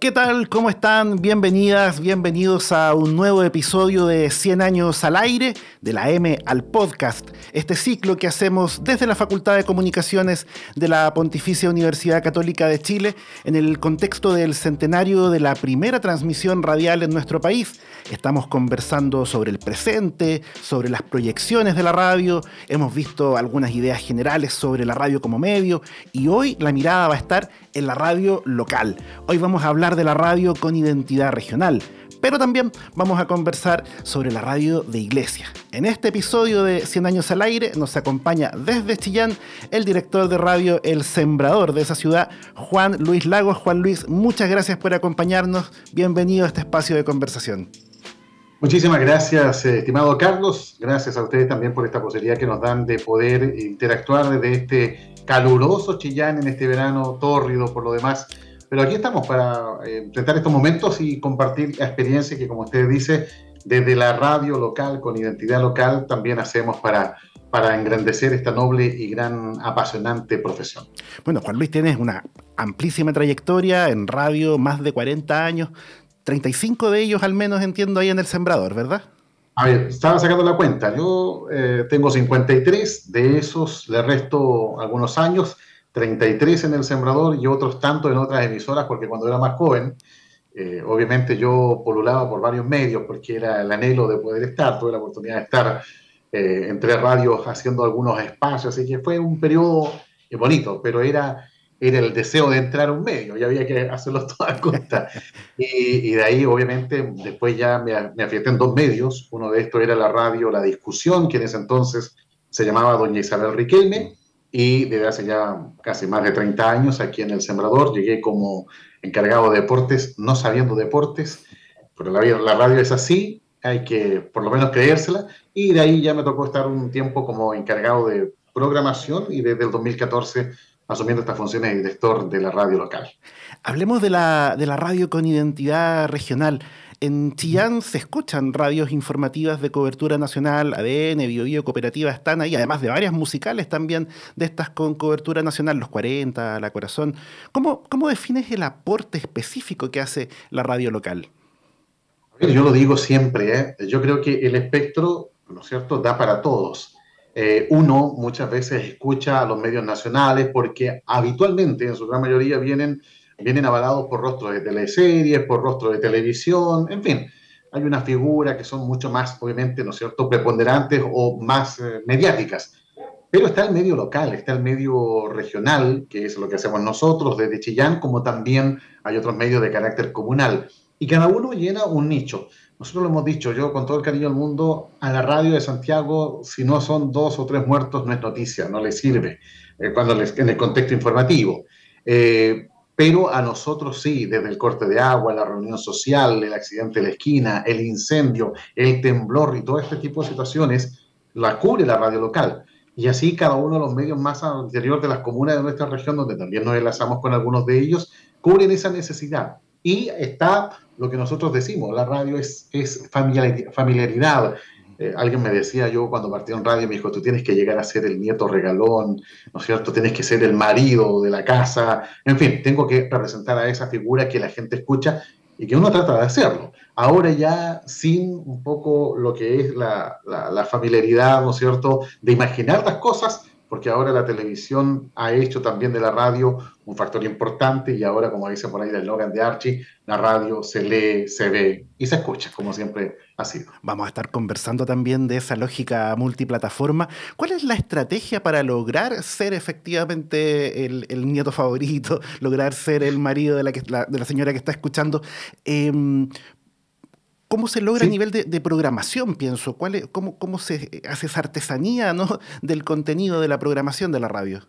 ¿Qué tal? ¿Cómo están? Bienvenidas, bienvenidos a un nuevo episodio de 100 años al aire, de la M al podcast. Este ciclo que hacemos desde la Facultad de Comunicaciones de la Pontificia Universidad Católica de Chile en el contexto del centenario de la primera transmisión radial en nuestro país. Estamos conversando sobre el presente, sobre las proyecciones de la radio, hemos visto algunas ideas generales sobre la radio como medio y hoy la mirada va a estar en la radio local. Hoy vamos a hablar de la radio con identidad regional, pero también vamos a conversar sobre la radio de iglesia. En este episodio de 100 años al aire nos acompaña desde Chillán el director de radio El Sembrador de esa ciudad, Juan Luis Lagos. Juan Luis, muchas gracias por acompañarnos. Bienvenido a este espacio de conversación. Muchísimas gracias, estimado Carlos. Gracias a ustedes también por esta posibilidad que nos dan de poder interactuar desde este caluroso Chillán en este verano tórrido por lo demás. Pero aquí estamos para enfrentar estos momentos y compartir la experiencia que, como usted dice, desde la radio local, con identidad local, también hacemos para engrandecer esta noble y gran apasionante profesión. Bueno, Juan Luis, tienes una amplísima trayectoria en radio, más de 40 años, 35 de ellos al menos entiendo ahí en El Sembrador, ¿verdad? A ver, estaba sacando la cuenta. Yo tengo 53, de esos le resto algunos años, 33 en El Sembrador y otros tantos en otras emisoras, porque cuando era más joven, obviamente yo polulaba por varios medios, porque era el anhelo de poder estar, tuve la oportunidad de estar en tres radios haciendo algunos espacios, así que fue un periodo bonito, pero era el deseo de entrar a un medio y había que hacerlo toda costa. Y de ahí, obviamente, después ya me afiaté en dos medios. Uno de estos era la radio La Discusión, que en ese entonces se llamaba Doña Isabel Riquelme, y desde hace ya casi más de 30 años aquí en El Sembrador llegué como encargado de deportes, no sabiendo deportes, pero la radio es así, hay que por lo menos creérsela, y de ahí ya me tocó estar un tiempo como encargado de programación y desde el 2014 asumiendo estas funciones de director de la radio local. Hablemos de la radio con identidad regional. En Chillán se escuchan radios informativas de cobertura nacional, ADN, Biobío, Cooperativa están ahí, además de varias musicales también de estas con cobertura nacional, Los 40, La Corazón. ¿Cómo defines el aporte específico que hace la radio local? Yo lo digo siempre, yo creo que el espectro, ¿no es cierto?, da para todos. Uno muchas veces escucha a los medios nacionales porque habitualmente, en su gran mayoría, vienen avalados por rostros de teleseries, por rostros de televisión, en fin. Hay unas figuras que son mucho más, obviamente, ¿no es cierto?, preponderantes o más mediáticas. Pero está el medio local, está el medio regional, que es lo que hacemos nosotros desde Chillán, como también hay otros medios de carácter comunal. Y cada uno llena un nicho. Nosotros lo hemos dicho, yo con todo el cariño del mundo, a la radio de Santiago, si no son 2 o 3 muertos, no es noticia, no les sirve en el contexto informativo. Pero a nosotros sí, desde el corte de agua, la reunión social, el accidente de la esquina, el incendio, el temblor y todo este tipo de situaciones, la cubre la radio local. Y así cada uno de los medios más al interior de las comunas de nuestra región, donde también nos enlazamos con algunos de ellos, cubren esa necesidad. Y está lo que nosotros decimos, la radio es familiaridad. Alguien me decía, yo cuando partí en radio, me dijo, tú tienes que llegar a ser el nieto regalón, ¿no es cierto? Tienes que ser el marido de la casa. En fin, tengo que representar a esa figura que la gente escucha y que uno trata de hacerlo. Ahora ya sin un poco lo que es la familiaridad, ¿no es cierto?, de imaginar las cosas, porque ahora la televisión ha hecho también de la radio un factor importante y ahora, como dice por ahí el eslogan de Archie, la radio se lee, se ve y se escucha, como siempre ha sido. Vamos a estar conversando también de esa lógica multiplataforma. ¿Cuál es la estrategia para lograr ser efectivamente el nieto favorito, lograr ser el marido de la señora que está escuchando? ¿Cómo se logra a nivel de programación, pienso? ¿Cómo se hace esa artesanía, ¿no?, del contenido de la programación de la radio?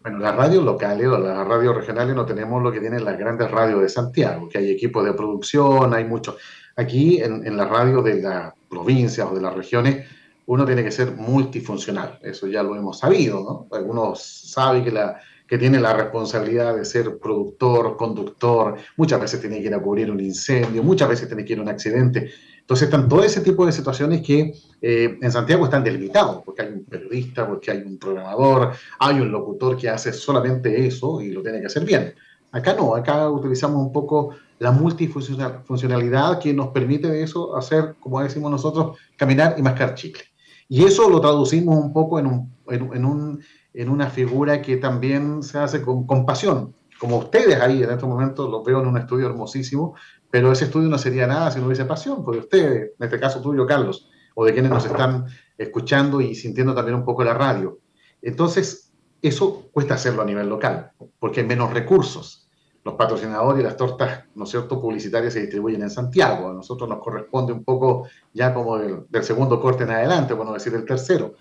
Bueno, las radios locales o las radios regionales no tenemos lo que tienen las grandes radios de Santiago, que hay equipos de producción, hay mucho. Aquí en las radios de las provincias o de las regiones, uno tiene que ser multifuncional. Eso ya lo hemos sabido, ¿no? Algunos saben que tiene la responsabilidad de ser productor, conductor, muchas veces tiene que ir a cubrir un incendio, muchas veces tiene que ir a un accidente. Entonces están todo ese tipo de situaciones que en Santiago están delimitados, porque hay un periodista, porque hay un programador, hay un locutor que hace solamente eso y lo tiene que hacer bien. Acá no, acá utilizamos un poco la multifuncionalidad que nos permite de eso hacer, como decimos nosotros, caminar y mascar chicle. Y eso lo traducimos un poco en una figura que también se hace con pasión. Como ustedes ahí en estos momentos los veo en un estudio hermosísimo, pero ese estudio no sería nada si no hubiese pasión, porque ustedes, en este caso tuyo, Carlos, o de quienes nos están escuchando y sintiendo también un poco la radio. Entonces, eso cuesta hacerlo a nivel local, porque hay menos recursos. Los patrocinadores y las tortas, ¿no es cierto?, publicitarias se distribuyen en Santiago. A nosotros nos corresponde un poco ya como del segundo corte en adelante, por no decir el tercero.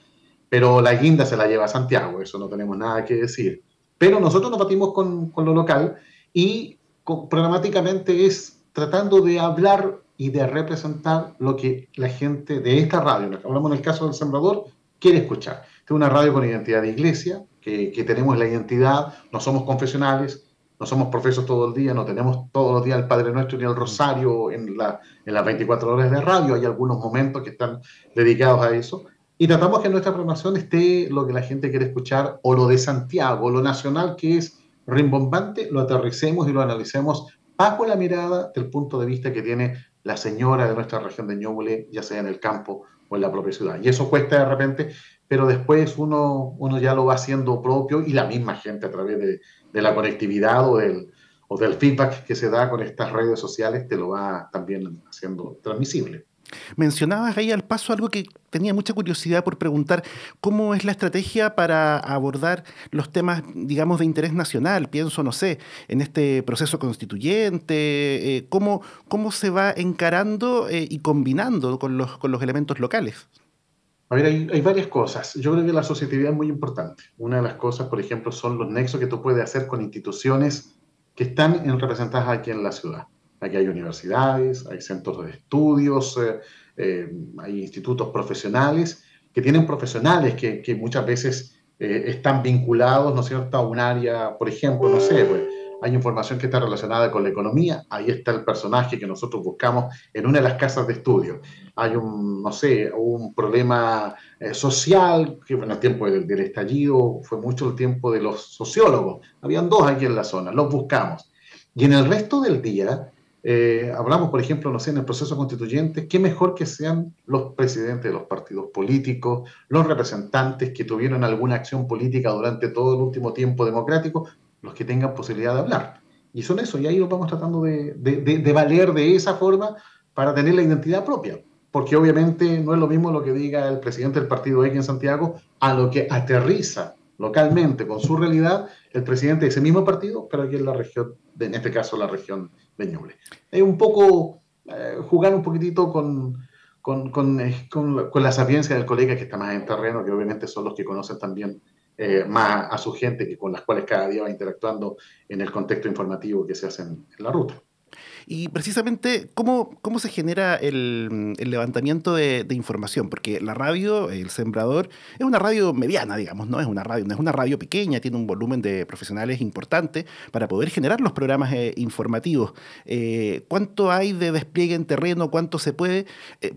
Pero la guinda se la lleva a Santiago, eso no tenemos nada que decir. Pero nosotros nos batimos con lo local y programáticamente es tratando de hablar y de representar lo que la gente de esta radio, hablamos en el caso del Sembrador, quiere escuchar. Es una radio con identidad de iglesia, que tenemos la identidad, no somos confesionales, no somos profesos todo el día, no tenemos todos los días el Padre Nuestro ni el Rosario en las 24 horas de radio, hay algunos momentos que están dedicados a eso, y tratamos que en nuestra programación esté lo que la gente quiere escuchar, o lo de Santiago, o lo nacional que es rimbombante, lo aterricemos y lo analicemos bajo la mirada del punto de vista que tiene la señora de nuestra región de Ñuble, ya sea en el campo o en la propia ciudad. Y eso cuesta de repente, pero después uno ya lo va haciendo propio y la misma gente a través de la conectividad o del feedback que se da con estas redes sociales te lo va también haciendo transmisible. Mencionabas ahí al paso algo que tenía mucha curiosidad por preguntar, ¿cómo es la estrategia para abordar los temas, digamos, de interés nacional? Pienso, no sé, en este proceso constituyente, ¿cómo se va encarando y combinando con los elementos locales? A ver, hay varias cosas. Yo creo que la asociatividad es muy importante. Una de las cosas, por ejemplo, son los nexos que tú puedes hacer con instituciones que están representadas aquí en la ciudad. Aquí hay universidades, hay centros de estudios, hay institutos profesionales que tienen profesionales que muchas veces están vinculados, ¿no es cierto?, a un área, por ejemplo, no sé, pues, hay información que está relacionada con la economía, ahí está el personaje que nosotros buscamos en una de las casas de estudio. Hay no sé, un problema social, que en el tiempo del estallido fue mucho el tiempo de los sociólogos, habían dos aquí en la zona, los buscamos. Y en el resto del día, hablamos, por ejemplo, no sé, en el proceso constituyente, qué mejor que sean los presidentes de los partidos políticos, los representantes que tuvieron alguna acción política durante todo el último tiempo democrático, los que tengan posibilidad de hablar. Y son eso, y ahí lo vamos tratando de valer de esa forma para tener la identidad propia. Porque obviamente no es lo mismo lo que diga el presidente del partido X en Santiago a lo que aterriza localmente con su realidad el presidente de ese mismo partido, pero aquí en la región, en este caso la región de Ñuble. Es un poco jugar un poquitito con la sapiencia del colega que está más en terreno, que obviamente son los que conocen también más a su gente, que con las cuales cada día va interactuando en el contexto informativo que se hace en la ruta. Y precisamente, ¿cómo se genera el levantamiento de información? Porque la radio, El Sembrador, es una radio mediana, digamos, no es una radio pequeña, tiene un volumen de profesionales importante para poder generar los programas informativos. ¿Cuánto hay de despliegue en terreno? ¿Cuánto se puede?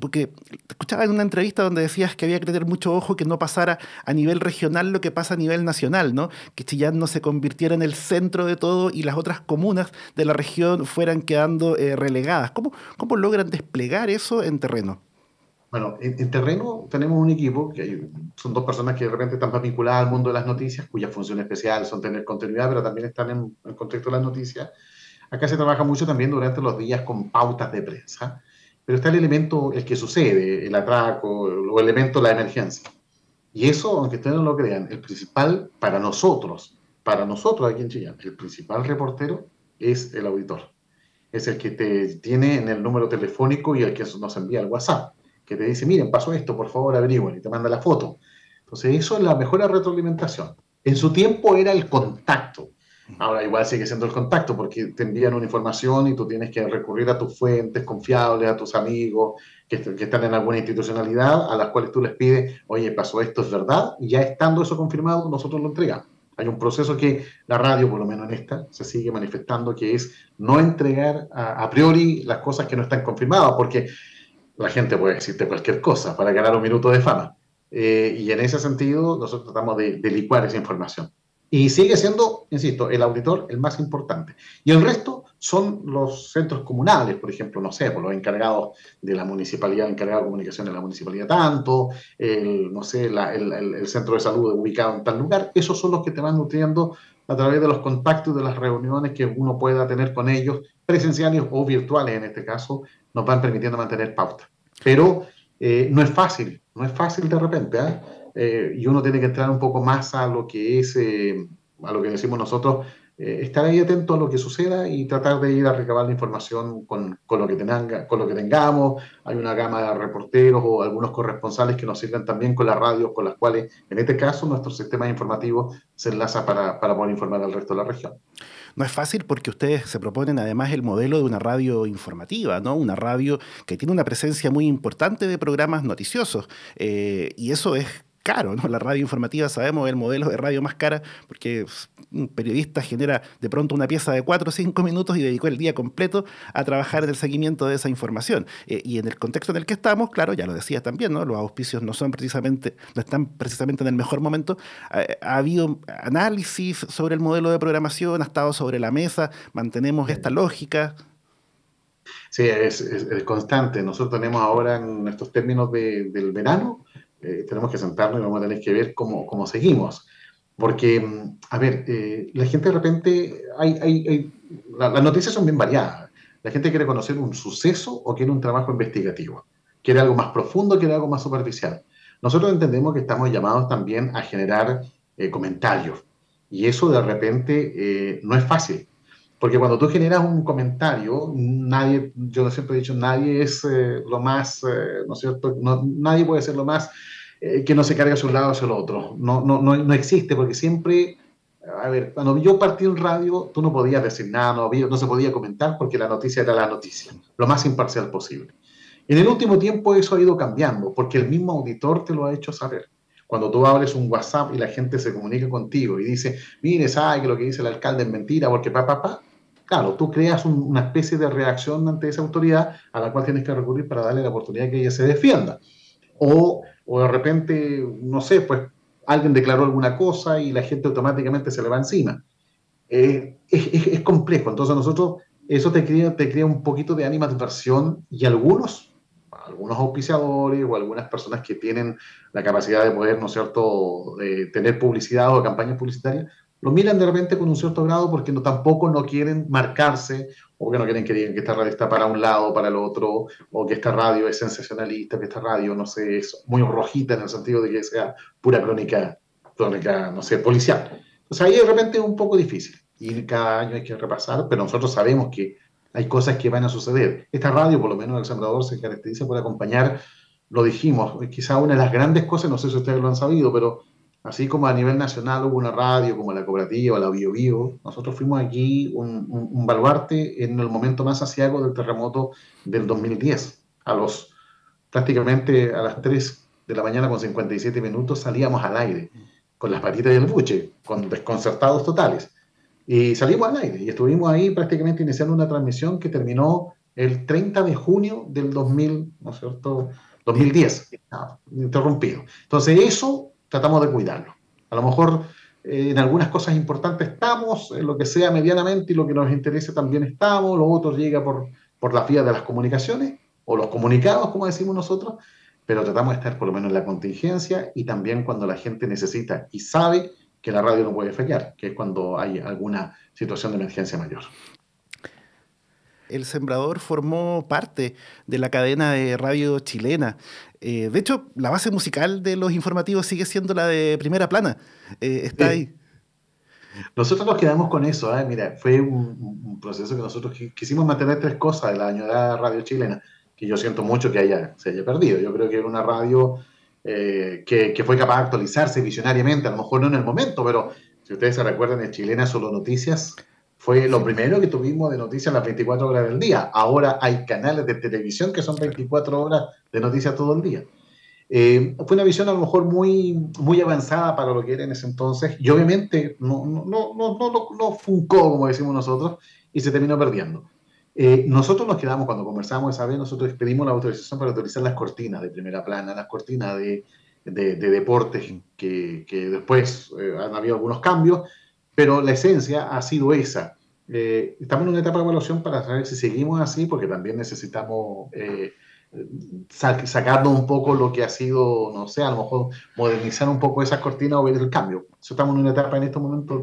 Porque te escuchaba en una entrevista donde decías que había que tener mucho ojo que no pasara a nivel regional lo que pasa a nivel nacional, ¿no? Que Chillán no se convirtiera en el centro de todo y las otras comunas de la región fueran quedando relegadas. ¿Cómo logran desplegar eso en terreno? Bueno, en terreno tenemos un equipo son dos personas que de repente están más vinculadas al mundo de las noticias, cuya función especial son tener continuidad, pero también están en el contexto de las noticias. Acá se trabaja mucho también durante los días con pautas de prensa, pero está el elemento, el que sucede, el atraco o el elemento, la emergencia. Y eso, aunque ustedes no lo crean, el principal para nosotros aquí en Chillán, el principal reportero es el auditor. Es el que te tiene en el número telefónico y el que nos envía el WhatsApp, que te dice, miren, pasó esto, por favor averigüen, y te manda la foto. Entonces, eso es la mejor retroalimentación. En su tiempo era el contacto. Ahora igual sigue siendo el contacto porque te envían una información y tú tienes que recurrir a tus fuentes confiables, a tus amigos que están en alguna institucionalidad a las cuales tú les pides, oye, pasó esto, ¿es verdad? Y ya estando eso confirmado, nosotros lo entregamos. Hay un proceso que la radio, por lo menos en esta, se sigue manifestando, que es no entregar a priori las cosas que no están confirmadas, porque la gente puede decirte cualquier cosa para ganar un minuto de fama. Y en ese sentido, nosotros tratamos de licuar esa información. Y sigue siendo, insisto, el auditor el más importante. Y el resto son los centros comunales, por ejemplo, no sé, por los encargados de la municipalidad, encargado de comunicación de la municipalidad tanto, no sé, el centro de salud ubicado en tal lugar. Esos son los que te van nutriendo a través de los contactos y de las reuniones que uno pueda tener con ellos, presenciales o virtuales en este caso, nos van permitiendo mantener pauta. Pero no es fácil, no es fácil de repente, ¿eh? Y uno tiene que entrar un poco más a lo que es, a lo que decimos nosotros, estar ahí atento a lo que suceda y tratar de ir a recabar la información con lo que con lo que tengamos. Hay una gama de reporteros o algunos corresponsales que nos sirven también con las radios, con las cuales, en este caso, nuestro sistema informativo se enlaza para poder informar al resto de la región. No es fácil porque ustedes se proponen además el modelo de una radio informativa, ¿no? Una radio que tiene una presencia muy importante de programas noticiosos. Y eso es caro, ¿no? La radio informativa, sabemos, es el modelo de radio más cara porque un periodista genera de pronto una pieza de 4 o 5 minutos y dedicó el día completo a trabajar en el seguimiento de esa información. Y en el contexto en el que estamos, claro, ya lo decías también, ¿no? Los auspicios no están precisamente en el mejor momento. Ha habido análisis sobre el modelo de programación, ha estado sobre la mesa, mantenemos esta lógica. Sí, es constante. Nosotros tenemos ahora en estos términos del verano, tenemos que sentarnos y vamos a tener que ver cómo seguimos. Porque, a ver, la gente de repente, las noticias son bien variadas. La gente quiere conocer un suceso o quiere un trabajo investigativo. Quiere algo más profundo, quiere algo más superficial. Nosotros entendemos que estamos llamados también a generar comentarios. Y eso de repente no es fácil. Porque cuando tú generas un comentario, nadie, yo siempre he dicho, nadie es lo más, ¿no es cierto? No, nadie puede ser lo más que no se cargue hacia un lado o hacia el otro. No existe, porque siempre, a ver, cuando yo partí en radio, tú no podías decir nada, no se podía comentar porque la noticia era la noticia, lo más imparcial posible. En el último tiempo eso ha ido cambiando, porque el mismo auditor te lo ha hecho saber. Cuando tú abres un WhatsApp y la gente se comunica contigo y dice, mire, sabe que lo que dice el alcalde es mentira, porque claro, tú creas una especie de reacción ante esa autoridad a la cual tienes que recurrir para darle la oportunidad que ella se defienda. O de repente, no sé, pues alguien declaró alguna cosa y la gente automáticamente se le va encima. Es complejo, entonces nosotros, eso te crea un poquito de animadversión y algunos auspiciadores o algunas personas que tienen la capacidad de poder, ¿no es cierto?, de tener publicidad o campañas publicitarias, lo miran de repente con un cierto grado porque tampoco no quieren marcarse o que no quieren que digan que esta radio está para un lado, para el otro, o que esta radio es sensacionalista, que esta radio, no sé, es muy rojita en el sentido de que sea pura crónica, no sé, policial. Entonces ahí de repente es un poco difícil y cada año hay que repasar, pero nosotros sabemos que hay cosas que van a suceder. Esta radio, por lo menos El Sembrador, se caracteriza por acompañar, lo dijimos, quizá una de las grandes cosas, no sé si ustedes lo han sabido, pero así como a nivel nacional hubo una radio como la Cooperativa, la Bio Bio, nosotros fuimos aquí un baluarte en el momento más aciago del terremoto del 2010. Prácticamente a las 3 de la mañana con 57 minutos salíamos al aire, con las patitas del buche, con desconcertados totales. Y salimos al aire y estuvimos ahí prácticamente iniciando una transmisión que terminó el 30 de junio del 2000, ¿no es cierto? 2010, interrumpido. Entonces eso tratamos de cuidarlo. A lo mejor en algunas cosas importantes estamos, en lo que sea medianamente y lo que nos interese también estamos, lo otro llega por la vía de las comunicaciones o los comunicados, como decimos nosotros, pero tratamos de estar por lo menos en la contingencia y también cuando la gente necesita y sabe que la radio no puede fallar, que es cuando hay alguna situación de emergencia mayor. El Sembrador formó parte de la cadena de radio chilena. De hecho, la base musical de los informativos sigue siendo la de Primera Plana. Está ahí. Nosotros nos quedamos con eso. Mira, fue un proceso que nosotros quisimos mantener tres cosas de la añorada radio chilena, que yo siento mucho que se haya perdido. Yo creo que era una radio que fue capaz de actualizarse visionariamente, a lo mejor no en el momento, pero si ustedes se recuerdan, en Chilena Solo Noticias fue lo primero que tuvimos de noticias las 24 horas del día. Ahora hay canales de televisión que son 24 horas de noticias todo el día. Fue una visión a lo mejor muy avanzada para lo que era en ese entonces y obviamente no funcó, como decimos nosotros, y se terminó perdiendo. Nosotros nos quedamos, cuando conversamos esa vez, nosotros pedimos la autorización para utilizar las cortinas de Primera Plana, las cortinas de deportes que después han habido algunos cambios, pero la esencia ha sido esa. Estamos en una etapa de evaluación para saber si seguimos así, porque también necesitamos sacarnos un poco lo que ha sido, no sé, a lo mejor modernizar un poco esas cortinas o ver el cambio. Estamos en una etapa en estos momentos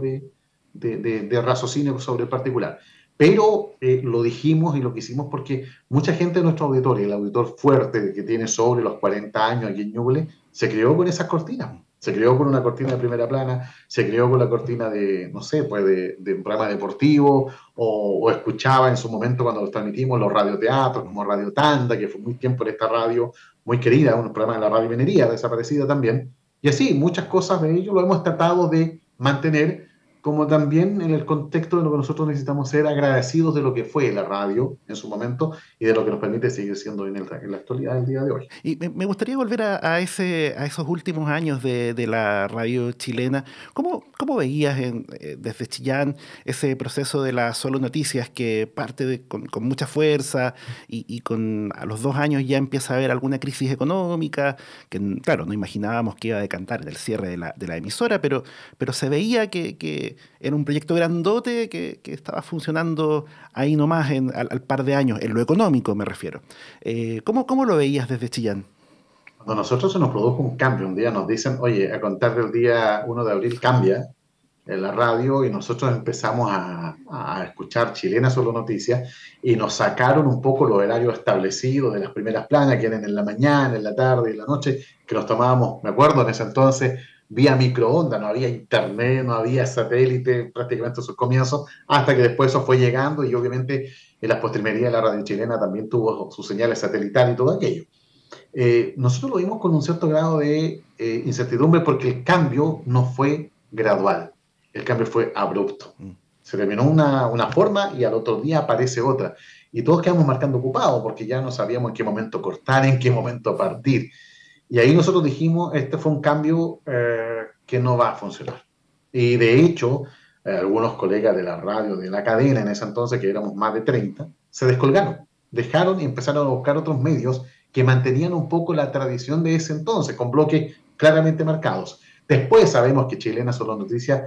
de raciocinio sobre el particular. Pero lo dijimos y lo quisimos porque mucha gente de nuestro auditorio, el auditor fuerte que tiene sobre los 40 años aquí en Ñuble, se creó con esas cortinas. Se creó con una cortina de primera plana, se creó con la cortina de, no sé, pues de un programa deportivo, o escuchaba en su momento cuando los transmitimos los radioteatros como Radio Tanda, que fue muy tiempo en esta radio muy querida, un programa de la Radio Minería, desaparecida también. Y así, muchas cosas de ello lo hemos tratado de mantener, como también en el contexto de lo que nosotros necesitamos ser agradecidos de lo que fue la radio en su momento y de lo que nos permite seguir siendo en la actualidad del día de hoy. Y me gustaría volver a esos últimos años de la radio chilena. ¿Cómo veías desde Chillán ese proceso de las solo noticias que parte con mucha fuerza y a los 2 años ya empieza a haber alguna crisis económica, que claro, no imaginábamos que iba a decantar en el cierre de la emisora, pero se veía que era un proyecto grandote que estaba funcionando ahí nomás al par de años, en lo económico me refiero. ¿Cómo lo veías desde Chillán? Cuando nosotros se nos produjo un cambio, un día nos dicen, oye, a contar del día 1 de abril cambia en la radio y nosotros empezamos a escuchar Chilena Solo Noticias y nos sacaron un poco los horarios establecidos de las primeras planas que eran en la mañana, en la tarde y en la noche, que nos tomábamos, me acuerdo en ese entonces, vía microondas, no había internet, no había satélite prácticamente en sus comienzos, hasta que después eso fue llegando y obviamente en las postrimerías de la radio chilena también tuvo sus señales satelitales y todo aquello. Nosotros lo vimos con un cierto grado de incertidumbre porque el cambio no fue gradual, el cambio fue abrupto. Se terminó una forma y al otro día aparece otra. Y todos quedamos marcando ocupados porque ya no sabíamos en qué momento cortar, en qué momento partir. Y ahí nosotros dijimos, este fue un cambio que no va a funcionar. Y de hecho, algunos colegas de la radio, de la cadena en ese entonces, que éramos más de 30, se descolgaron, dejaron y empezaron a buscar otros medios que mantenían un poco la tradición de ese entonces, con bloques claramente marcados. Después sabemos que Chilena Solo Noticias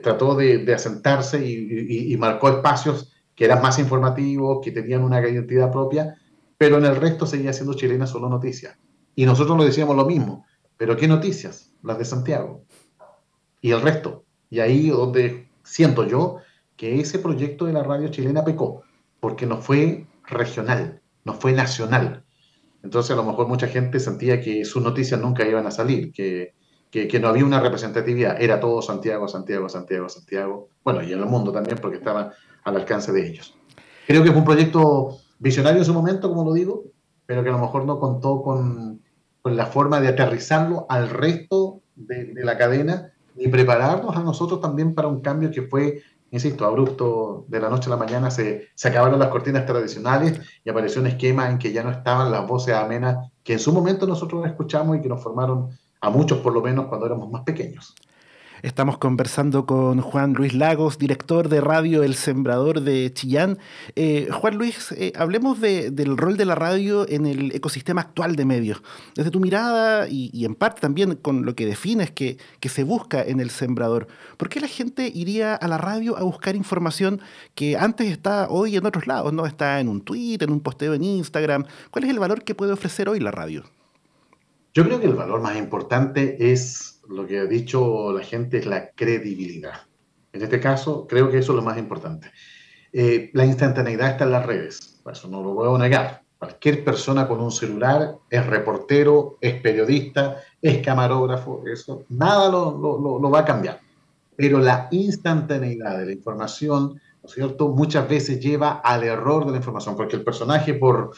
trató de asentarse y marcó espacios que eran más informativos, que tenían una identidad propia, pero en el resto seguía siendo Chilena Solo Noticias. Y nosotros nos decíamos lo mismo, pero ¿qué noticias? Las de Santiago. Y el resto. Y ahí donde siento yo que ese proyecto de la radio chilena pecó, porque no fue regional, no fue nacional. Entonces a lo mejor mucha gente sentía que sus noticias nunca iban a salir, que no había una representatividad, era todo Santiago, Santiago, Santiago, Santiago, bueno, y en el mundo también porque estaba al alcance de ellos. Creo que fue un proyecto visionario en su momento, como lo digo, pero que a lo mejor no contó con la forma de aterrizarlo al resto de la cadena y prepararnos a nosotros también para un cambio que fue, insisto, abrupto. De la noche a la mañana se acabaron las cortinas tradicionales y apareció un esquema en que ya no estaban las voces amenas que en su momento nosotros escuchamos y que nos formaron a muchos por lo menos cuando éramos más pequeños. Estamos conversando con Juan Luis Lagos, director de radio El Sembrador de Chillán. Juan Luis, hablemos del rol de la radio en el ecosistema actual de medios. Desde tu mirada y en parte también con lo que defines que se busca en El Sembrador, ¿por qué la gente iría a la radio a buscar información que antes está hoy en otros lados, ¿no? Está en un tweet, en un posteo en Instagram? ¿Cuál es el valor que puede ofrecer hoy la radio? Yo creo que el valor más importante es lo que ha dicho la gente, es la credibilidad. En este caso, creo que eso es lo más importante. La instantaneidad está en las redes, eso no lo puedo negar. Cualquier persona con un celular es reportero, es periodista, es camarógrafo, eso nada lo va a cambiar. Pero la instantaneidad de la información, ¿no es cierto?, muchas veces lleva al error de la información, porque el personaje por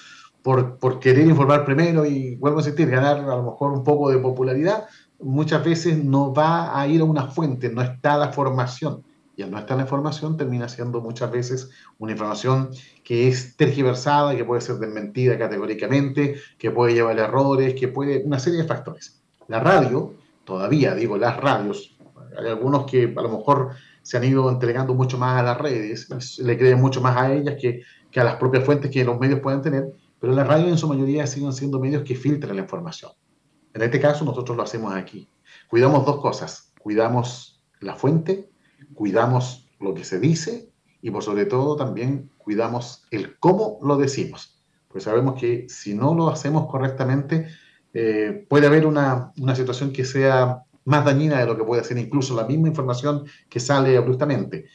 querer informar primero y, vuelvo a insistir, ganar a lo mejor un poco de popularidad, muchas veces no va a ir a una fuente, no está la formación. Y al no estar la formación termina siendo muchas veces una información que es tergiversada, que puede ser desmentida categóricamente, que puede llevar a errores, que puede, una serie de factores. La radio, todavía digo las radios, hay algunos que a lo mejor se han ido entregando mucho más a las redes, le creen mucho más a ellas que a las propias fuentes que los medios pueden tener, pero las radios en su mayoría siguen siendo medios que filtran la información. En este caso nosotros lo hacemos aquí. Cuidamos dos cosas. Cuidamos la fuente, cuidamos lo que se dice y por sobre todo también cuidamos el cómo lo decimos. Pues sabemos que si no lo hacemos correctamente, puede haber una situación que sea más dañina de lo que puede ser incluso la misma información que sale abruptamente.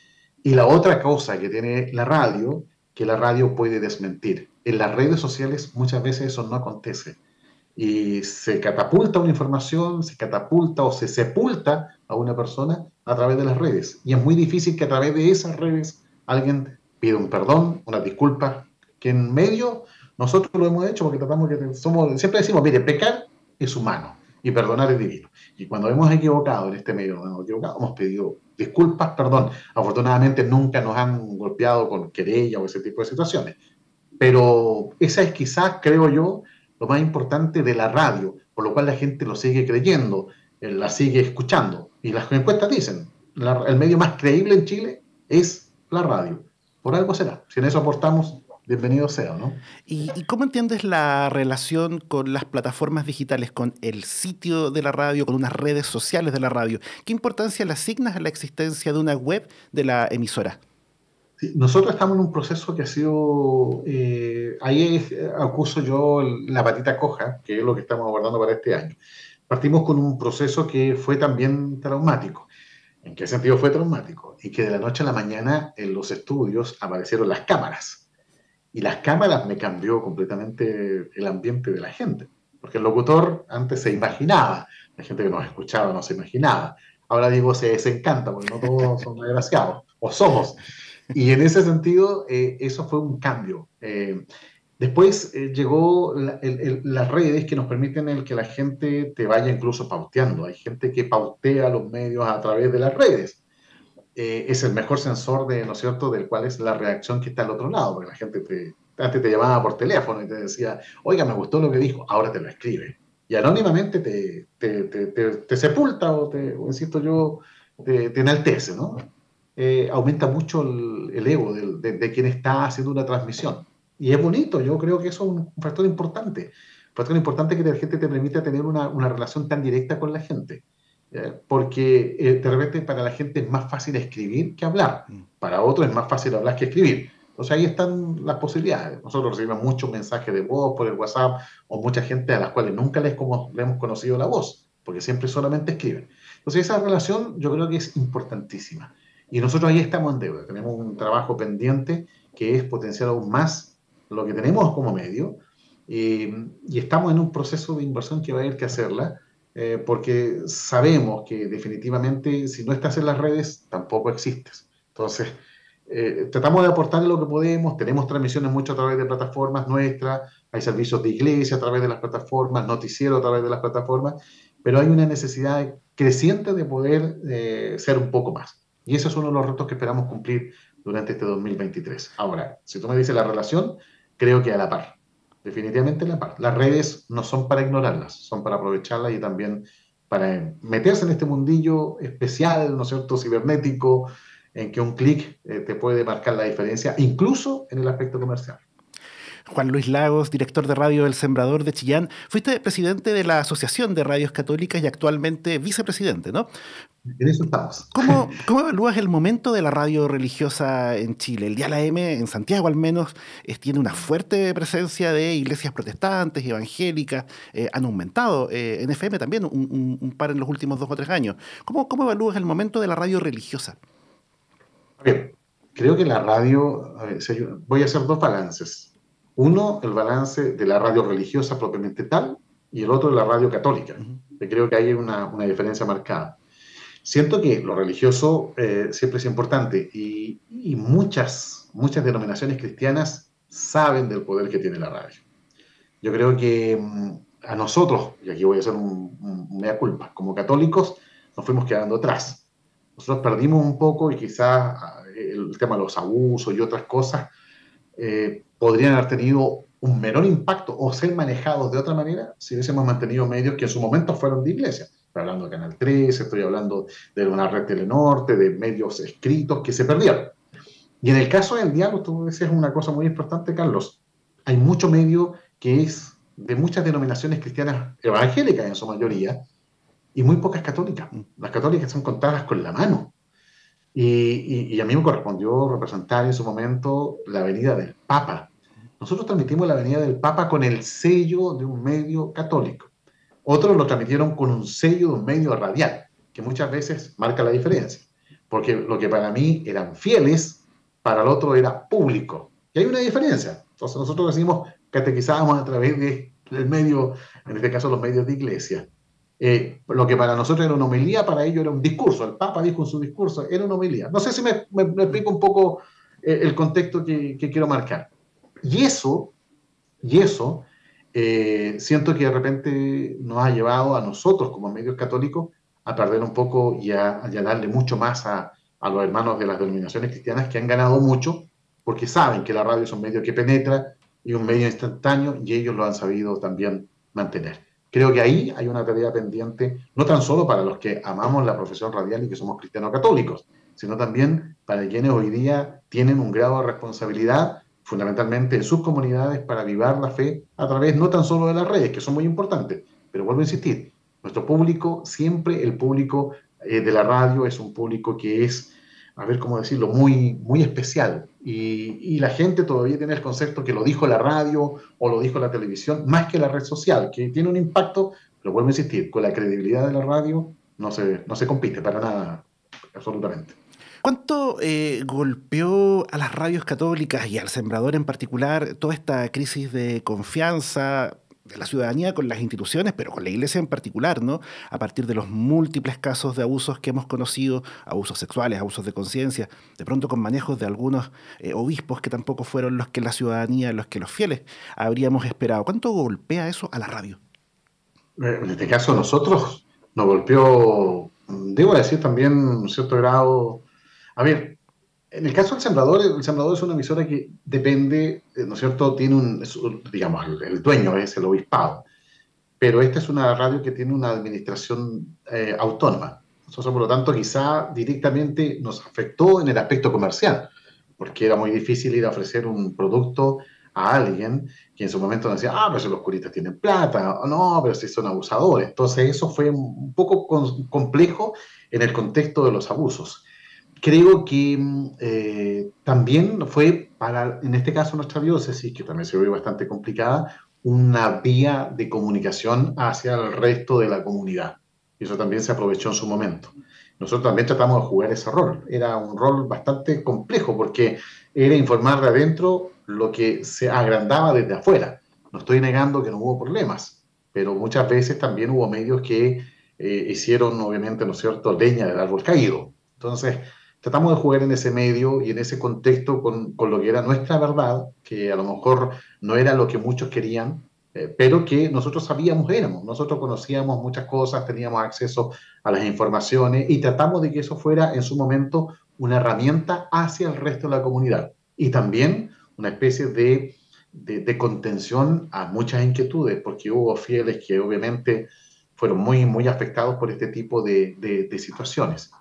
Y la otra cosa que tiene la radio, que la radio puede desmentir. En las redes sociales muchas veces eso no acontece y se catapulta una información, se catapulta o se sepulta a una persona a través de las redes. Y es muy difícil que a través de esas redes alguien pida un perdón, una disculpa, que en medio nosotros lo hemos hecho porque tratamos que somos, siempre decimos, mire, pecar es humano y perdonar es divino. Y cuando hemos equivocado en este medio, hemos pedido disculpas, perdón. Afortunadamente nunca nos han golpeado con querella o ese tipo de situaciones. Pero esa es quizás, creo yo, lo más importante de la radio, por lo cual la gente lo sigue creyendo, la sigue escuchando. Y las encuestas dicen, el medio más creíble en Chile es la radio. Por algo será. Si en eso aportamos, bienvenido sea, ¿no? ¿Y cómo entiendes la relación con las plataformas digitales, con el sitio de la radio, con unas redes sociales de la radio? ¿Qué importancia le asignas a la existencia de una web de la emisora? Sí, nosotros estamos en un proceso que ha sido, acuso yo la patita coja, que es lo que estamos abordando para este año. Partimos con un proceso que fue también traumático. ¿En qué sentido fue traumático? Y que de la noche a la mañana en los estudios aparecieron las cámaras. Y las cámaras me cambió completamente el ambiente de la gente. Porque el locutor antes se imaginaba, la gente que nos escuchaba no se imaginaba. Ahora digo, se desencanta, porque no todos son desgraciados, o somos. Y en ese sentido, eso fue un cambio. Después llegó las redes que nos permiten el que la gente te vaya incluso pauteando. Hay gente que pautea los medios a través de las redes. Es el mejor sensor de, ¿no es cierto?, del cual es la reacción que está al otro lado, porque la gente antes te llamaba por teléfono y te decía, oiga, me gustó lo que dijo, ahora te lo escribe. Y anónimamente te sepulta o insisto yo, te enaltece, ¿no? Aumenta mucho el ego de quien está haciendo una transmisión. Y es bonito, yo creo que eso es un factor importante que la gente te permite tener una relación tan directa con la gente. Porque de repente para la gente es más fácil escribir que hablar, para otros es más fácil hablar que escribir. Entonces ahí están las posibilidades. Nosotros recibimos muchos mensajes de voz por el WhatsApp o mucha gente a las cuales nunca le hemos conocido la voz, porque siempre solamente escriben. Entonces esa relación yo creo que es importantísima. Y nosotros ahí estamos en deuda. Tenemos un trabajo pendiente que es potenciar aún más lo que tenemos como medio y estamos en un proceso de inversión que va a haber que hacerla porque sabemos que definitivamente si no estás en las redes tampoco existes. Entonces, tratamos de aportar lo que podemos, tenemos transmisiones mucho a través de plataformas nuestras, hay servicios de iglesia a través de las plataformas, noticiero a través de las plataformas, pero hay una necesidad creciente de poder ser un poco más. Y ese es uno de los retos que esperamos cumplir durante este 2023. Ahora, si tú me dices la relación, creo que a la par. Definitivamente a la par. Las redes no son para ignorarlas, son para aprovecharlas y también para meterse en este mundillo especial, ¿no es cierto?, cibernético, en que un clic te puede marcar la diferencia, incluso en el aspecto comercial. Juan Luis Lagos, director de radio El Sembrador de Chillán. Fuiste presidente de la Asociación de Radios Católicas y actualmente vicepresidente, ¿no? En eso estamos. ¿Cómo evalúas el momento de la radio religiosa en Chile? El Dial AM, en Santiago al menos, tiene una fuerte presencia de iglesias protestantes y evangélicas. Han aumentado en FM también un par en los últimos 2 o 3 años. ¿Cómo evalúas el momento de la radio religiosa? Bien, creo que la radio, voy a hacer dos balances. Uno, el balance de la radio religiosa propiamente tal, y el otro de la radio católica. Creo que hay una diferencia marcada. Siento que lo religioso siempre es importante y muchas denominaciones cristianas saben del poder que tiene la radio. Yo creo que a nosotros, y aquí voy a hacer un mea culpa, como católicos nos fuimos quedando atrás. Nosotros perdimos un poco y quizás el tema de los abusos y otras cosas podrían haber tenido un menor impacto o ser manejados de otra manera si hubiésemos mantenido medios que en su momento fueron de iglesia. Estoy hablando de Canal 13, estoy hablando de una red Telenorte, de medios escritos que se perdieron. Y en el caso del diálogo, tú decías una cosa muy importante, Carlos. Hay mucho medio que es de muchas denominaciones cristianas evangélicas en su mayoría, y muy pocas católicas. Las católicas son contadas con la mano. Y a mí me correspondió representar en su momento la venida del Papa. Nosotros transmitimos la venida del Papa con el sello de un medio católico. Otros lo transmitieron con un sello de un medio radial, que muchas veces marca la diferencia. Porque lo que para mí eran fieles, para el otro era público. Y hay una diferencia. Entonces nosotros decimos, catequizábamos a través del medio, en este caso los medios de iglesia. Lo que para nosotros era una homilía, para ellos era un discurso. El Papa dijo en su discurso, era una homilía. No sé si me explico un poco el contexto que quiero marcar. Y eso, siento que de repente nos ha llevado a nosotros como medios católicos a perder un poco y a darle mucho más a los hermanos de las denominaciones cristianas que han ganado mucho porque saben que la radio es un medio que penetra y un medio instantáneo y ellos lo han sabido también mantener. Creo que ahí hay una tarea pendiente, no tan solo para los que amamos la profesión radial y que somos cristianos católicos, sino también para quienes hoy día tienen un grado de responsabilidad fundamentalmente en sus comunidades para avivar la fe a través no tan solo de las redes, que son muy importantes, pero vuelvo a insistir, nuestro público, siempre el público de la radio es un público que es, a ver cómo decirlo, muy, muy especial. Y la gente todavía tiene el concepto que lo dijo la radio o lo dijo la televisión, más que la red social, que tiene un impacto, pero vuelvo a insistir, con la credibilidad de la radio no se compite para nada, absolutamente. ¿Cuánto golpeó a las radios católicas y al Sembrador en particular toda esta crisis de confianza de la ciudadanía con las instituciones, pero con la Iglesia en particular, ¿no? A partir de los múltiples casos de abusos que hemos conocido, abusos sexuales, abusos de conciencia, de pronto con manejos de algunos obispos que tampoco fueron los que la ciudadanía, los que los fieles habríamos esperado. ¿Cuánto golpea eso a la radio? En este caso nosotros nos golpeó, debo decir también un cierto grado. A ver, en el caso del Sembrador, el Sembrador es una emisora que depende, ¿no es cierto? Tiene digamos, el dueño es el obispado, pero esta es una radio que tiene una administración autónoma. Entonces, por lo tanto, quizá directamente nos afectó en el aspecto comercial, porque era muy difícil ir a ofrecer un producto a alguien que en su momento nos decía, pero si los curistas tienen plata, o no, pero si son abusadores. Entonces, eso fue un poco complejo en el contexto de los abusos. Creo que también fue para, en este caso, nuestra diócesis, que también se ve bastante complicada, una vía de comunicación hacia el resto de la comunidad. Y eso también se aprovechó en su momento. Nosotros también tratamos de jugar ese rol. Era un rol bastante complejo porque era informar de adentro lo que se agrandaba desde afuera. No estoy negando que no hubo problemas, pero muchas veces también hubo medios que hicieron, obviamente, ¿no es cierto?, leña del árbol caído. Entonces, tratamos de jugar en ese medio y en ese contexto con lo que era nuestra verdad, que a lo mejor no era lo que muchos querían, pero que nosotros sabíamos éramos. Nosotros conocíamos muchas cosas, teníamos acceso a las informaciones y tratamos de que eso fuera en su momento una herramienta hacia el resto de la comunidad y también una especie de contención a muchas inquietudes, porque hubo fieles que obviamente fueron muy, muy afectados por este tipo de situaciones.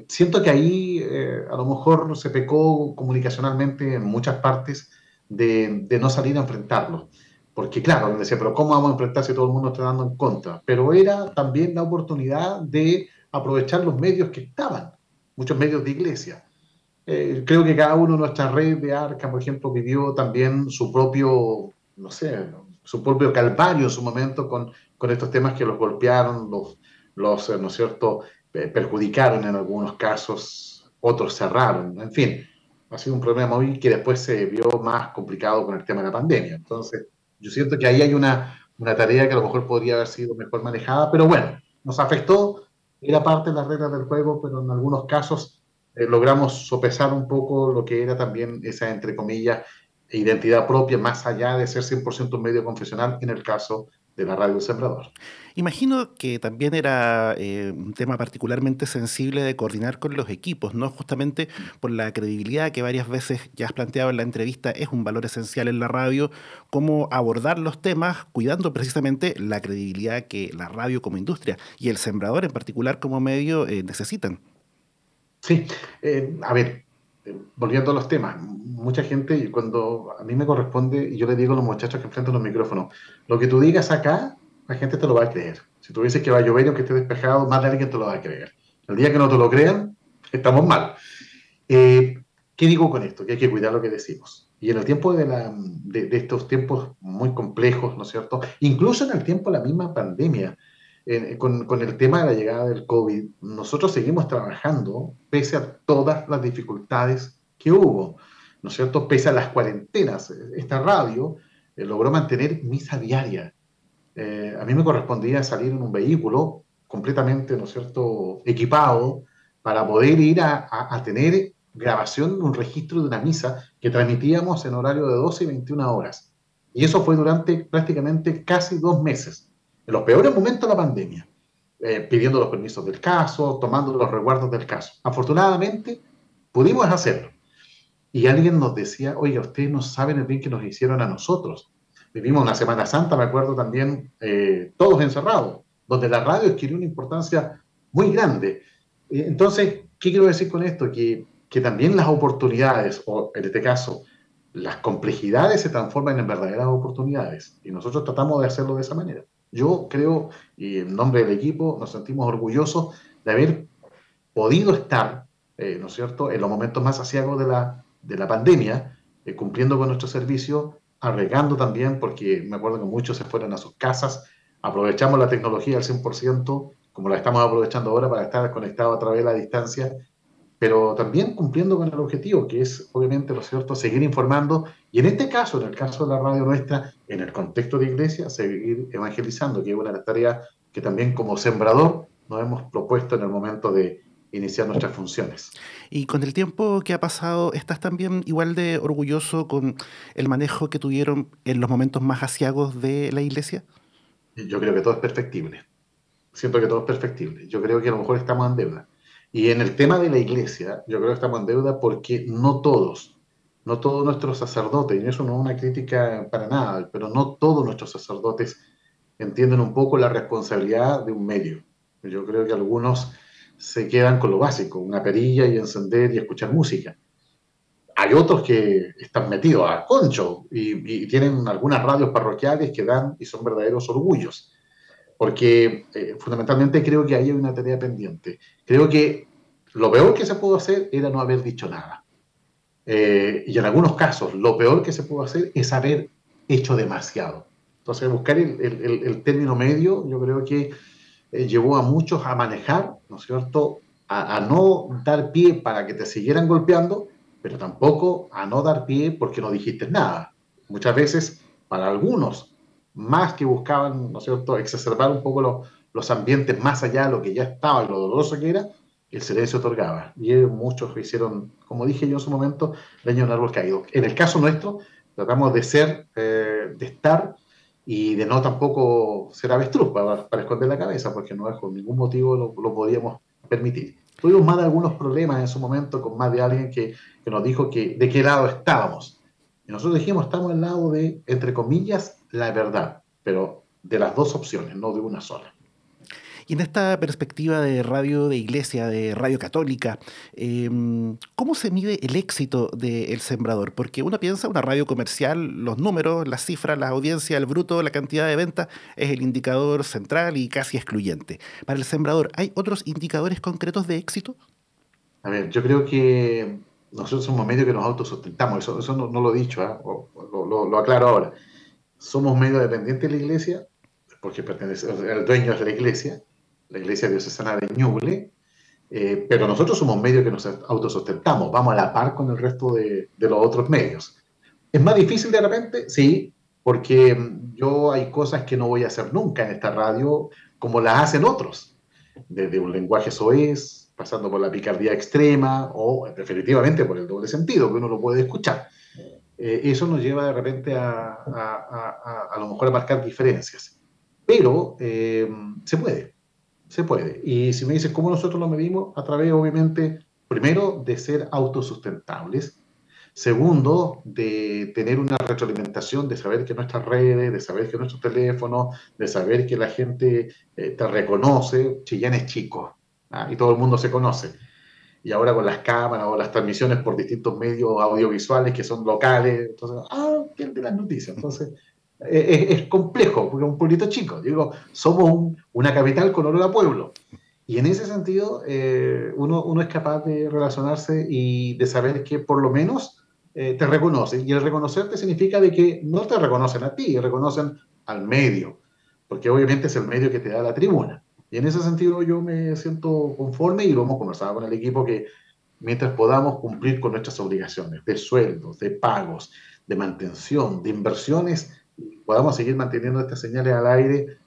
Siento que ahí a lo mejor se pecó comunicacionalmente en muchas partes de no salir a enfrentarlo. Porque claro, me decía, pero ¿cómo vamos a enfrentar si todo el mundo está dando en contra? Pero era también la oportunidad de aprovechar los medios que estaban, muchos medios de iglesia. Creo que cada uno de nuestras redes de Arca, por ejemplo, vivió también su propio, no sé, su propio calvario en su momento con estos temas que los golpearon, ¿no es cierto?, perjudicaron en algunos casos, otros cerraron, en fin, ha sido un problema móvil que después se vio más complicado con el tema de la pandemia. Entonces, yo siento que ahí hay una tarea que a lo mejor podría haber sido mejor manejada, pero bueno, nos afectó, era parte de las reglas del juego, pero en algunos casos logramos sopesar un poco lo que era también esa, entre comillas, identidad propia, más allá de ser 100% un medio confesional, en el caso de la radio El Sembrador. Imagino que también era un tema particularmente sensible de coordinar con los equipos, ¿no? Justamente por la credibilidad que varias veces ya has planteado en la entrevista, es un valor esencial en la radio, cómo abordar los temas cuidando precisamente la credibilidad que la radio como industria y el Sembrador en particular como medio necesitan. Sí, a ver. volviendo a los temas, mucha gente, y cuando a mí me corresponde, y yo le digo a los muchachos que enfrentan los micrófonos, lo que tú digas acá, la gente te lo va a creer. Si tú dices que va a llover y aunque esté despejado, más de alguien te lo va a creer. El día que no te lo crean, estamos mal. Eh, ¿Qué digo con esto? Que hay que cuidar lo que decimos. Y en el tiempo de estos tiempos muy complejos, ¿no es cierto? Incluso en el tiempo de la misma pandemia, con el tema de la llegada del COVID, nosotros seguimos trabajando pese a todas las dificultades que hubo, ¿no es cierto? Pese a las cuarentenas. Esta radio logró mantener misa diaria. A mí me correspondía salir en un vehículo completamente, ¿no es cierto?, equipado para poder ir a tener grabación, un registro de una misa que transmitíamos en horario de 12 y 21 horas. Y eso fue durante prácticamente casi 2 meses, en los peores momentos de la pandemia, pidiendo los permisos del caso, tomando los resguardos del caso. Afortunadamente, pudimos hacerlo. Y alguien nos decía, oiga, ustedes no saben el bien que nos hicieron a nosotros. Vivimos una Semana Santa, me acuerdo también, todos encerrados, donde la radio adquirió una importancia muy grande. Entonces, ¿qué quiero decir con esto? Que también las oportunidades, o en este caso, las complejidades se transforman en verdaderas oportunidades. Y nosotros tratamos de hacerlo de esa manera. Yo creo, y en nombre del equipo, nos sentimos orgullosos de haber podido estar, ¿no es cierto?, en los momentos más aciagos de la pandemia, cumpliendo con nuestro servicio, arriesgando también, porque me acuerdo que muchos se fueron a sus casas, aprovechamos la tecnología al 100%, como la estamos aprovechando ahora para estar conectados a través de la distancia, pero también cumpliendo con el objetivo, que es, obviamente, ¿no es cierto?, seguir informando, y en este caso, en el caso de la radio nuestra, en el contexto de iglesia, seguir evangelizando, que es una de las tareas que también como sembrador nos hemos propuesto en el momento de iniciar nuestras funciones. Y con el tiempo que ha pasado, ¿estás también igual de orgulloso con el manejo que tuvieron en los momentos más aciagos de la iglesia? Yo creo que todo es perfectible. Siento que todo es perfectible. Yo creo que a lo mejor estamos en deuda. Y en el tema de la iglesia, yo creo que estamos en deuda porque no todos nuestros sacerdotes, y eso no es una crítica para nada, pero no todos nuestros sacerdotes entienden un poco la responsabilidad de un medio. Yo creo que algunos se quedan con lo básico, una perilla y encender y escuchar música. Hay otros que están metidos a concho y tienen algunas radios parroquiales que dan y son verdaderos orgullos, porque fundamentalmente creo que ahí hay una tarea pendiente. Creo que lo peor que se pudo hacer era no haber dicho nada. Y en algunos casos, lo peor que se pudo hacer es haber hecho demasiado. Entonces, buscar el término medio, yo creo que llevó a muchos a manejar, ¿no es cierto?, a no dar pie para que te siguieran golpeando, pero tampoco a no dar pie porque no dijiste nada. Muchas veces, para algunos, más que buscaban, ¿no es cierto?, exacerbar un poco los ambientes más allá de lo que ya estaba y lo doloroso que era, el silencio otorgaba. Y muchos hicieron, como dije yo en su momento, leña en un árbol caído. En el caso nuestro, tratamos de ser, de estar y de no tampoco ser avestruz para esconder la cabeza, porque no es por ningún motivo lo podíamos permitir. Tuvimos más de algunos problemas en su momento con más de alguien que nos dijo que de qué lado estábamos. Y nosotros dijimos, estamos al lado de, entre comillas, la verdad, pero de las dos opciones, no de una sola. Y en esta perspectiva de radio de iglesia, de radio católica, ¿cómo se mide el éxito del Sembrador? Porque uno piensa, una radio comercial, los números, las cifras, la audiencia, el bruto, la cantidad de ventas, es el indicador central y casi excluyente. Para el Sembrador, ¿hay otros indicadores concretos de éxito? A ver, yo creo que nosotros somos medio que nos autosustentamos, eso no lo he dicho, ¿eh? Lo aclaro ahora. Somos medio dependientes de la iglesia, porque el dueño es la iglesia diocesana de Ñuble, pero nosotros somos medios que nos autosustentamos, vamos a la par con el resto de los otros medios. ¿Es más difícil de repente? Sí, porque yo hay cosas que no voy a hacer nunca en esta radio como las hacen otros, desde un lenguaje soez, pasando por la picardía extrema o definitivamente por el doble sentido, que uno lo puede escuchar. Eso nos lleva de repente a lo mejor a marcar diferencias. Pero se puede. Y si me dices cómo nosotros lo medimos, a través, obviamente, primero, de ser autosustentables. Segundo, de tener una retroalimentación, de saber que nuestras redes, de saber que nuestros teléfonos, de saber que la gente te reconoce. Chillán es chico, ¿ah? Y todo el mundo se conoce. y ahora con las cámaras o las transmisiones por distintos medios audiovisuales que son locales, entonces, ¿quién de las noticias? Entonces, es complejo, porque es un pueblito chico, digo, somos una capital con olor a pueblo, y en ese sentido uno es capaz de relacionarse y de saber que por lo menos te reconocen, y el reconocerte significa de que no te reconocen a ti, reconocen al medio, porque obviamente es el medio que te da la tribuna. Y en ese sentido yo me siento conforme y lo hemos conversado con el equipo que mientras podamos cumplir con nuestras obligaciones de sueldos, de pagos, de mantención, de inversiones, podamos seguir manteniendo estas señales al aire,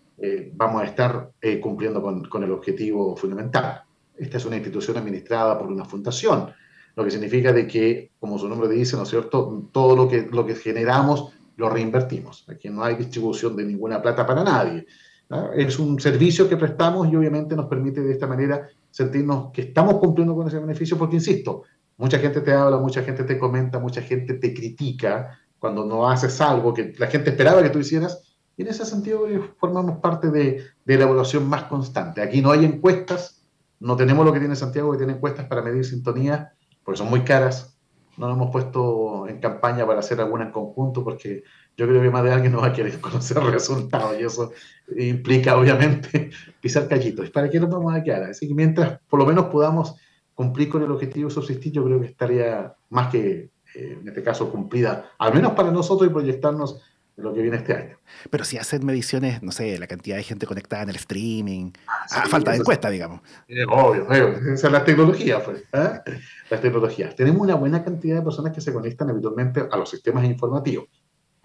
vamos a estar cumpliendo con el objetivo fundamental. Esta es una institución administrada por una fundación, lo que significa de que, como su nombre dice, ¿no es cierto?, todo lo que generamos lo reinvertimos. Aquí no hay distribución de ninguna plata para nadie. ¿No? Es un servicio que prestamos y obviamente nos permite de esta manera sentirnos que estamos cumpliendo con ese beneficio, porque, insisto, mucha gente te habla, mucha gente te comenta, mucha gente te critica cuando no haces algo que la gente esperaba que tú hicieras, y en ese sentido formamos parte de la evaluación más constante. Aquí no hay encuestas, no tenemos lo que tiene Santiago, que tiene encuestas para medir sintonía, porque son muy caras. No nos hemos puesto en campaña para hacer alguna en conjunto, porque yo creo que más de alguien no va a querer conocer resultados, y eso implica, obviamente, pisar callitos. ¿Para qué nos vamos a quedar? Así que mientras por lo menos podamos cumplir con el objetivo de subsistir, yo creo que estaría más que, en este caso, cumplida, al menos para nosotros, y proyectarnos en lo que viene este año. Pero si hacen mediciones, no sé, la cantidad de gente conectada en el streaming, Sí, falta de eso encuesta, digamos. obvio, esa es la tecnología, pues, ¿eh? Las tecnologías. Tenemos una buena cantidad de personas que se conectan habitualmente a los sistemas informativos.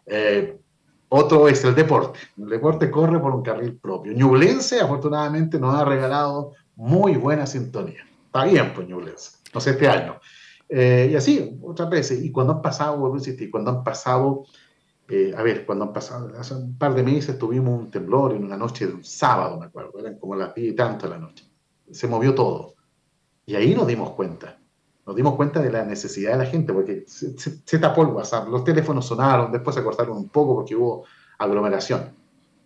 Eh, Otro es el deporte. El deporte corre por un carril propio. Ñublense, afortunadamente, nos ha regalado muy buena sintonía. Está bien, pues, Ñublense. No sé, este año. Y así, otras veces. Y cuando han pasado, vuelvo a insistir, cuando han pasado, cuando han pasado, hace un par de meses tuvimos un temblor en una noche de un sábado, me acuerdo, eran como las 10 y tanto de la noche. Se movió todo. Y ahí nos dimos cuenta. Nos dimos cuenta de la necesidad de la gente, porque se tapó el WhatsApp, los teléfonos sonaron, después se cortaron un poco porque hubo aglomeración.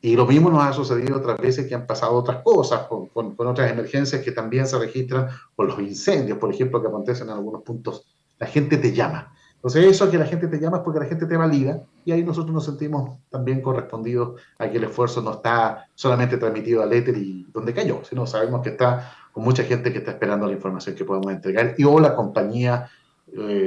Y lo mismo nos ha sucedido otras veces que han pasado otras cosas, con otras emergencias que también se registran, con los incendios, por ejemplo, que acontecen en algunos puntos. La gente te llama. Entonces, eso que la gente te llama es porque la gente te valida, y ahí nosotros nos sentimos también correspondidos a que el esfuerzo no está solamente transmitido al éter y donde cayó, sino sabemos que está con mucha gente que está esperando la información que podemos entregar, y o la compañía,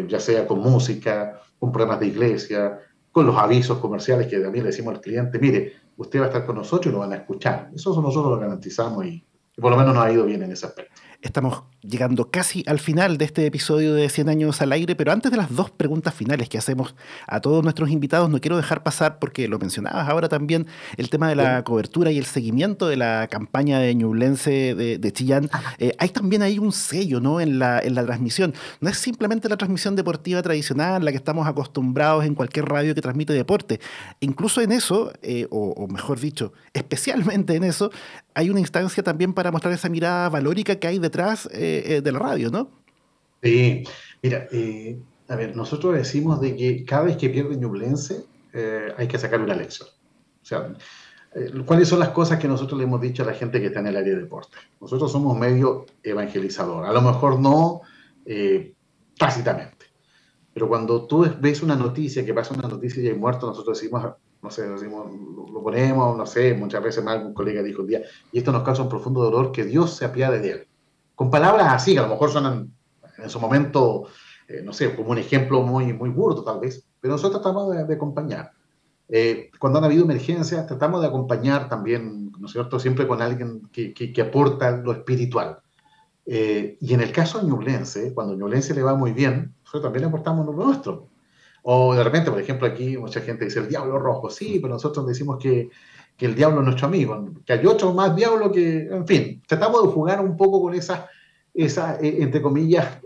ya sea con música, con programas de iglesia, con los avisos comerciales que también le decimos al cliente, mire, usted va a estar con nosotros y lo van a escuchar. Eso nosotros lo garantizamos, y por lo menos nos ha ido bien en ese aspecto. Estamos llegando casi al final de este episodio de 100 años al aire, pero antes de las dos preguntas finales que hacemos a todos nuestros invitados, no quiero dejar pasar, porque lo mencionabas ahora también, el tema de la cobertura y el seguimiento de la campaña de Ñublense de Chillán. Hay también ahí un sello, ¿no?, en la transmisión. No es simplemente la transmisión deportiva tradicional, la que estamos acostumbrados en cualquier radio que transmite deporte. Incluso en eso, o mejor dicho, especialmente en eso, hay una instancia también para mostrar esa mirada valórica que hay detrás de la radio, ¿no? Sí, mira, a ver, nosotros decimos de que cada vez que pierde Ñublense hay que sacar una lección. O sea, ¿cuáles son las cosas que nosotros le hemos dicho a la gente que está en el área de deporte? Nosotros somos medio evangelizador, a lo mejor no tácitamente, pero cuando tú ves una noticia, que pasa una noticia y hay muerto, nosotros decimos, no sé, decimos, lo ponemos, no sé, muchas veces más un colega dijo un día, y esto nos causa un profundo dolor, que Dios se apiade de él. Con palabras así, que a lo mejor suenan en su momento, no sé, como un ejemplo muy, muy burdo tal vez, pero nosotros tratamos de acompañar. Cuando han habido emergencias, tratamos de acompañar también, ¿no es cierto?, siempre con alguien que aporta lo espiritual. Y en el caso de Ñublense, cuando a Ñublense le va muy bien, nosotros también aportamos lo nuestro. O de repente, por ejemplo, aquí mucha gente dice el diablo rojo, sí, pero nosotros decimos que el diablo es nuestro amigo, que hay otro más diablo que, en fin, tratamos de jugar un poco con esas entre comillas,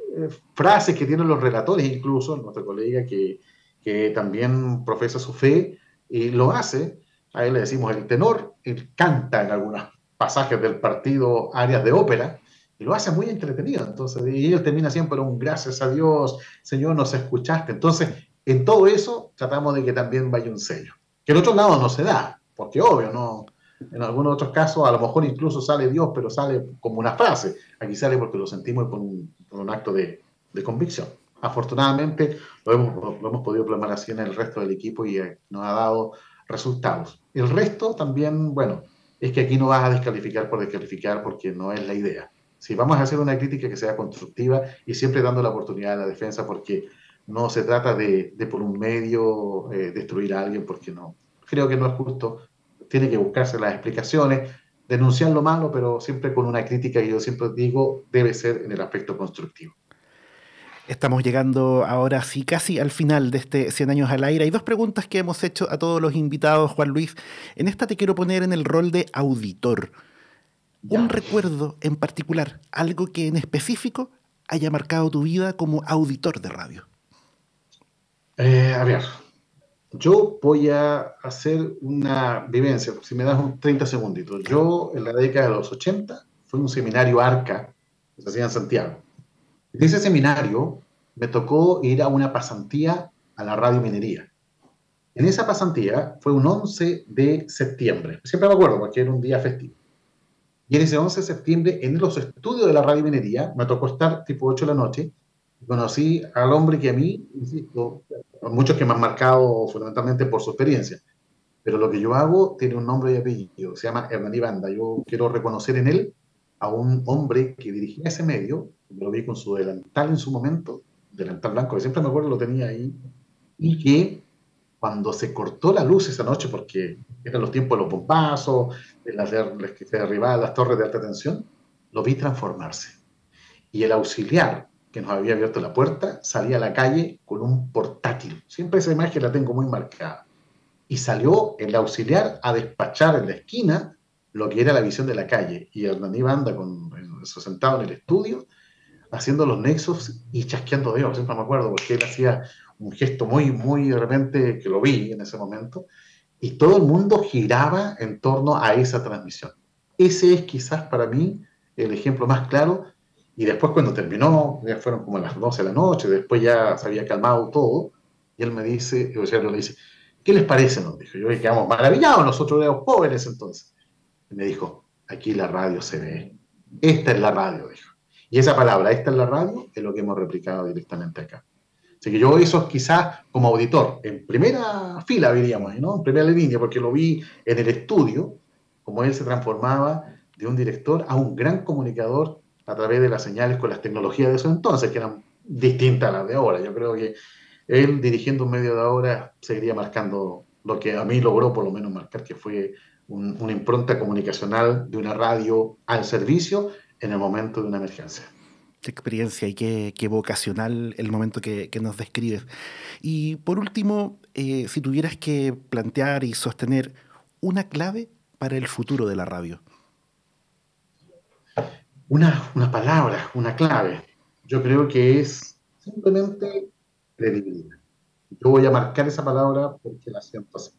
frases que tienen los relatores, incluso nuestro colega que también profesa su fe, y lo hace, a él le decimos el tenor, él canta en algunos pasajes del partido áreas de ópera, y lo hace muy entretenido, entonces, y él termina siempre un gracias a Dios, Señor, nos escuchaste. Entonces, en todo eso tratamos de que también vaya un sello, que en otro lado no se da, porque obvio, En algunos otros casos, a lo mejor incluso sale Dios, pero sale como una frase. Aquí sale porque lo sentimos por un acto de convicción. Afortunadamente, lo hemos podido plasmar así en el resto del equipo y nos ha dado resultados. El resto también, bueno, es que aquí no vas a descalificar por descalificar porque no es la idea. Si vamos a hacer una crítica que sea constructiva y siempre dando la oportunidad a la defensa, porque no se trata de por un medio destruir a alguien, porque no. Creo que no es justo, tiene que buscarse las explicaciones, denunciar lo malo, pero siempre con una crítica que yo siempre digo debe ser en el aspecto constructivo. Estamos llegando ahora sí casi al final de este 100 años al aire. Hay dos preguntas que hemos hecho a todos los invitados, Juan Luis. En esta te quiero poner en el rol de auditor. Un Ya. recuerdo en particular, algo que en específico haya marcado tu vida como auditor de radio. A ver, yo voy a hacer una vivencia, si me das un 30 segunditos. Claro. Yo en la década de los 80 fui a un seminario ARCA, que se hacía en Santiago. En ese seminario me tocó ir a una pasantía a la radio minería. En esa pasantía fue un 11 de septiembre. Siempre me acuerdo porque era un día festivo. Y en ese 11 de septiembre, en los estudios de la radio minería, me tocó estar tipo 8 de la noche. Conocí al hombre que a mí, insisto, muchos que me han marcado fundamentalmente por su experiencia. Pero lo que yo hago tiene un nombre y apellido. Se llama Hernán Banda. Yo quiero reconocer en él a un hombre que dirigía ese medio. Lo vi con su delantal en su momento, delantal blanco, que siempre me acuerdo lo tenía ahí, y que cuando se cortó la luz esa noche, porque eran los tiempos de los bombazos, de las que se derribaban las torres de alta tensión, lo vi transformarse. Y el auxiliar que nos había abierto la puerta salía a la calle con un portátil. Siempre esa imagen la tengo muy marcada. Y salió el auxiliar a despachar en la esquina lo que era la visión de la calle. Y Hernán Banda, sentado en el estudio, haciendo los nexos y chasqueando dedos, siempre me acuerdo, porque él hacía un gesto muy, muy de repente, que lo vi en ese momento, y todo el mundo giraba en torno a esa transmisión. Ese es quizás para mí el ejemplo más claro, y después cuando terminó, ya fueron como las 12 de la noche, después ya se había calmado todo, y él me dice, o sea, le dice, ¿qué les parece? Nos dijo, yo quedamos maravillados, nosotros éramos jóvenes entonces. Y me dijo, aquí la radio se ve, esta es la radio, dijo. Y esa palabra, esta es la radio, es lo que hemos replicado directamente acá. Así que yo eso quizás como auditor, en primera fila diríamos, ¿no? En primera línea, porque lo vi en el estudio, como él se transformaba de un director a un gran comunicador a través de las señales con las tecnologías de esos entonces, que eran distintas a las de ahora. Yo creo que él dirigiendo un medio de ahora seguiría marcando lo que a mí logró por lo menos marcar, que fue una impronta comunicacional de una radio al servicio en el momento de una emergencia. Qué experiencia y qué vocacional el momento que nos describes. Y por último, si tuvieras que plantear y sostener una clave para el futuro de la radio. Una palabra, una clave. Yo creo que es simplemente credibilidad. Yo voy a marcar esa palabra porque la siento así.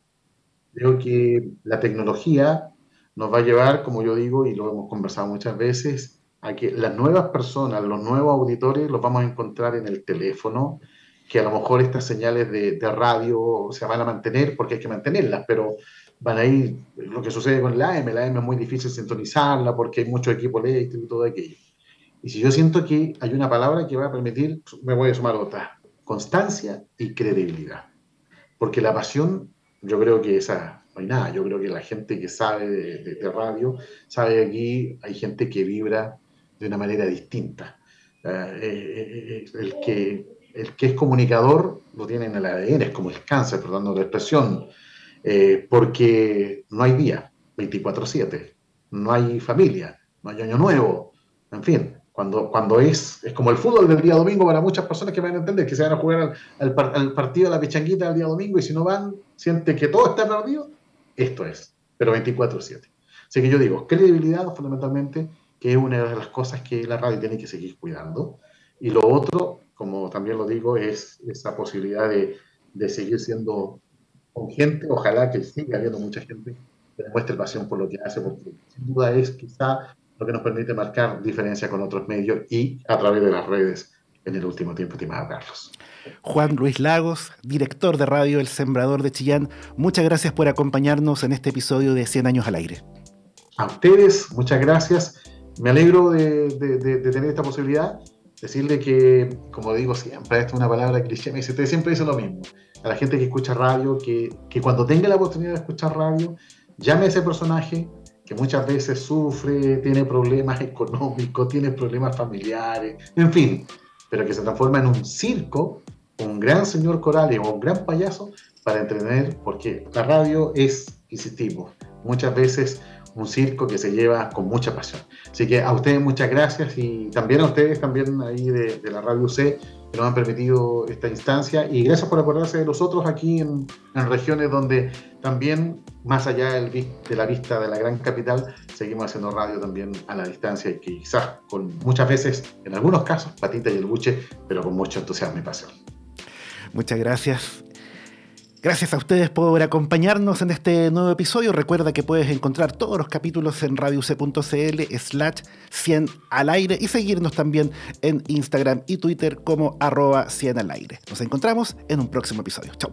Creo que la tecnología nos va a llevar, como yo digo, y lo hemos conversado muchas veces, a que las nuevas personas, los nuevos auditores, los vamos a encontrar en el teléfono, que a lo mejor estas señales de radio se van a mantener porque hay que mantenerlas, pero van a ir, lo que sucede con la AM es muy difícil sintonizarla porque hay mucho equipo eléctrico y todo aquello. Y si yo siento que hay una palabra que va a permitir, me voy a sumar otra, constancia y credibilidad. Porque la pasión, yo creo que esa, no hay nada, yo creo que la gente que sabe de radio, sabe que aquí hay gente que vibra de una manera distinta. El que es comunicador lo tiene en el ADN, es como el cáncer, perdón la expresión, porque no hay día, 24/7, no hay familia, no hay año nuevo, en fin, cuando es como el fútbol del día domingo para muchas personas que van a entender que se van a jugar al partido de la pechanguita del día domingo y si no van, sienten que todo está perdido, esto es, pero 24/7. Así que yo digo, credibilidad fundamentalmente, que es una de las cosas que la radio tiene que seguir cuidando, y lo otro, como también lo digo, es esa posibilidad de seguir siendo con gente, ojalá que siga habiendo mucha gente que demuestre pasión por lo que hace, porque sin duda es quizá lo que nos permite marcar diferencia con otros medios y a través de las redes en el último tiempo, estimado Carlos. Juan Luis Lagos, director de radio El Sembrador de Chillán, muchas gracias por acompañarnos en este episodio de 100 años al aire. A ustedes, muchas gracias. Me alegro de tener esta posibilidad. Decirle que, como digo siempre, esta es una palabra cliché, me dice, usted siempre dice lo mismo. A la gente que escucha radio, que cuando tenga la oportunidad de escuchar radio, llame a ese personaje que muchas veces sufre, tiene problemas económicos, tiene problemas familiares, en fin, pero que se transforma en un circo, un gran señor Corales o un gran payaso para entretener, porque la radio es, insistimos, muchas veces un circo que se lleva con mucha pasión. Así que a ustedes muchas gracias y también a ustedes también ahí de la Radio C que nos han permitido esta instancia y gracias por acordarse de nosotros aquí en regiones donde también, más allá de la vista de la gran capital, seguimos haciendo radio también a la distancia y quizás con muchas veces, en algunos casos, patita y el buche, pero con mucho entusiasmo y pasión. Muchas gracias. Gracias a ustedes por acompañarnos en este nuevo episodio. Recuerda que puedes encontrar todos los capítulos en radioc.cl/100 al aire y seguirnos también en Instagram y Twitter como @100 al aire. Nos encontramos en un próximo episodio. Chau.